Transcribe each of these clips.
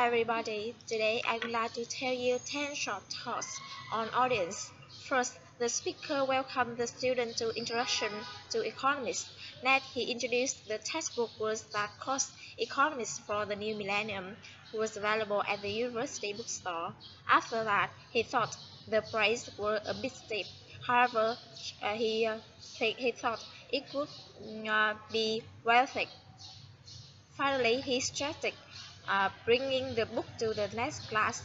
everybody, today I would like to tell you 10 short thoughts on audience. First, the speaker welcomed the student to Introduction to Economics. Next, he introduced the textbook words that cost economics for the new millennium, was available at the university bookstore. After that, he thought the price were a bit steep. However, he thought it could be worth it. Finally, he suggested bringing the book to the next class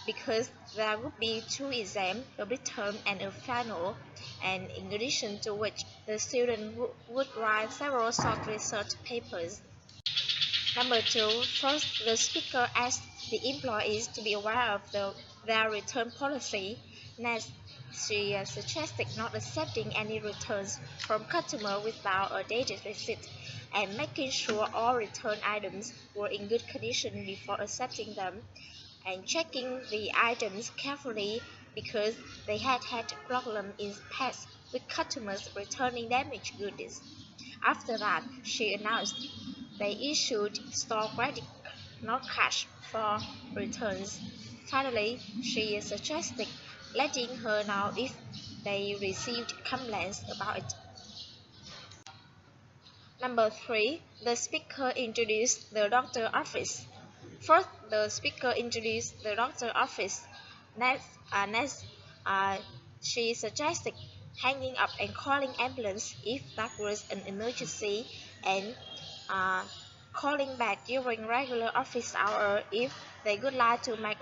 because there would be two exams, a midterm and a final, and in addition to which the student would write several short research papers. Number two, first, the speaker asked the employees to be aware of their return policy. Next, she suggested not accepting any returns from customers without a dated receipt and making sure all return items were in good condition before accepting them, and checking the items carefully because they had had problems in the past with customers returning damaged goods. After that, she announced they issued store credit, not cash, for returns. Finally, she suggested letting her know if they received complaints about it. Number 3. The speaker introduced the doctor office. First, the speaker introduced the doctor office. Next, she suggested hanging up and calling ambulance if that was an emergency, and calling back during regular office hour if they would like to make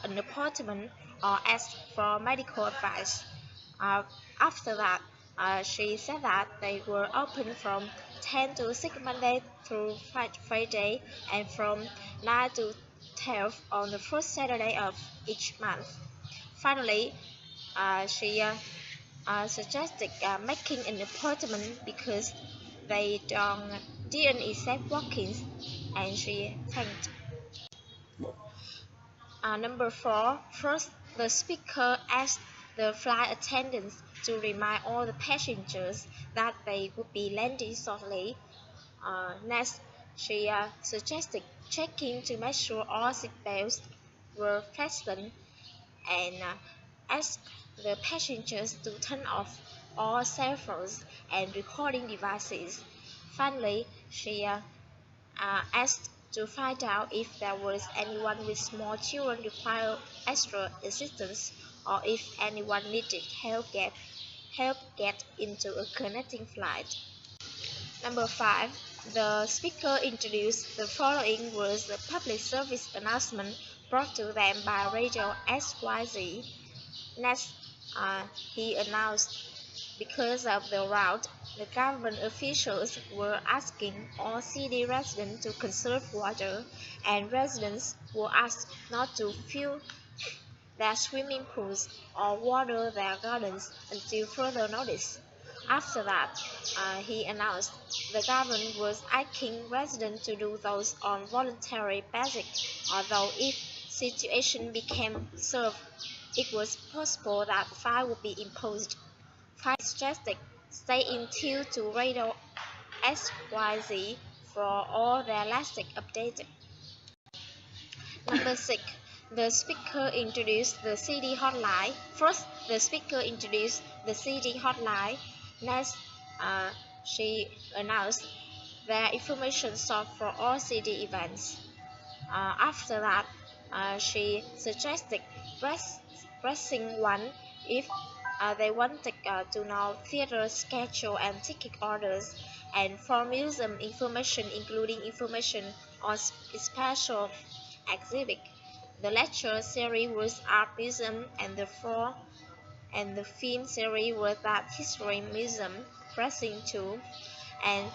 an appointment or ask for medical advice. After that, she said that they were open from 10 to 6 Monday through Friday and from 9 to 12 on the first Saturday of each month. Finally, she suggested making an appointment because they didn't accept walk-ins, and she thanked. Number 4. First, the speaker asked the flight attendants to remind all the passengers that they would be landing shortly. Next, she suggested checking to make sure all seat belts were fastened, and asked the passengers to turn off all cell phones and recording devices. Finally, she asked to find out if there was anyone with small children require extra assistance, or if anyone needed help get into a connecting flight. Number 5. The speaker introduced the following was the public service announcement brought to them by Radio XYZ. Next, he announced because of the route, the government officials were asking all city residents to conserve water, and residents were asked not to fill their swimming pools or water their gardens until further notice. After that, he announced the government was asking residents to do those on voluntary basis, although if situation became severe, it was possible that fine would be imposed. Finally, suggested stay tuned to Radio XYZ for all their latest updates. Number 6. The speaker introduced the CD hotline. First, the speaker introduced the CD hotline. Next, she announced their information sought for all CD events. After that, she suggested pressing 1 if they wanted to know theater schedule and ticket orders, and for museum information, including information on special exhibit. The lecture series was Art Museum, and the film series was Art History Museum. Pressing 2 and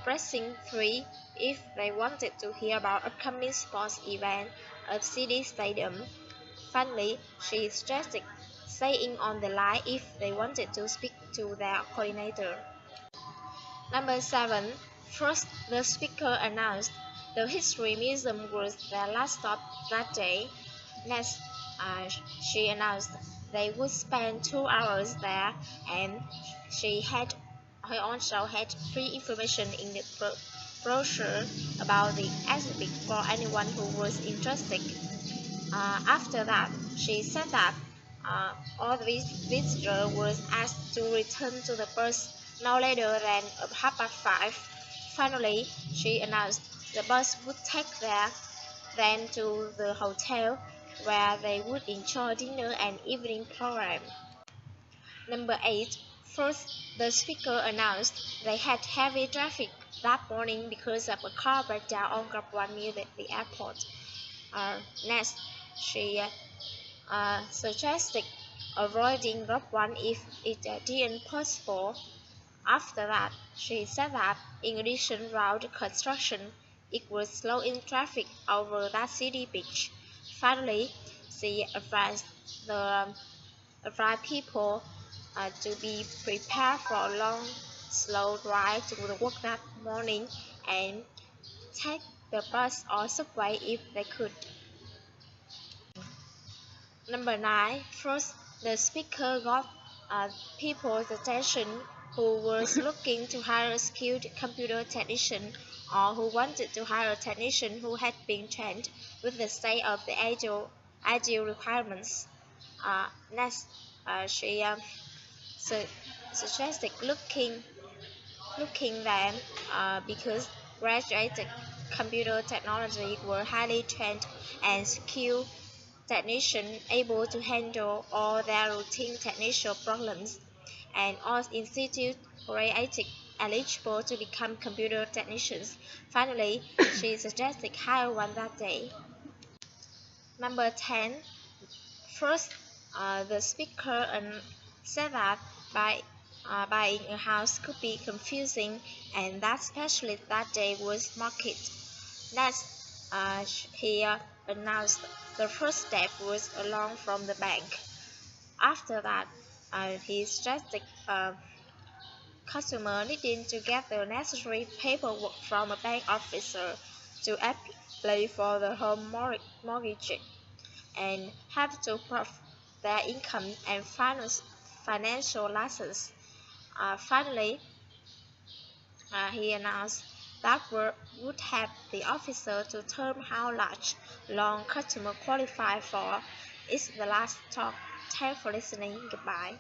pressing 3 if they wanted to hear about upcoming sports event at City Stadium. Finally, she suggested staying on the line if they wanted to speak to their coordinator. Number 7. First, the speaker announced the History Museum was their last stop that day. Next, she announced they would spend 2 hours there, and she also had free information in the brochure about the exhibit for anyone who was interested. After that, she said that all the visitors were asked to return to the bus no later than 5:30. Finally, she announced the bus would take them to the hotel where they would enjoy dinner and evening program. Number 8. First, the speaker announced they had heavy traffic that morning because of a car breakdown on Grab 1 near the airport. Next, she suggested avoiding Grab 1 if it didn't possible. After that, she said that in addition road construction, it would slow in traffic over that city beach. Finally, she advised people to be prepared for a long, slow drive to the work that morning and take the bus or subway if they could. Number 9. First, the speaker got people's attention who was looking to hire a skilled computer technician or who wanted to hire a technician who had been trained with the state of the ideal requirements. Next, she suggested looking them because graduated computer technology were highly trained and skilled technicians able to handle all their routine technical problems, and all institute created eligible to become computer technicians. Finally, she suggested hire one that day. Number 10. First, the speaker said that buying a house could be confusing and that especially that day was market. Next, he announced the first step was a loan from the bank. After that, he suggested customer needing to get the necessary paperwork from a bank officer to apply for the home mortgage and have to prove their income and financial license. Finally, he announced that would help the officer to determine how large loan customer qualify for. It's the last talk. Thanks for listening. Goodbye.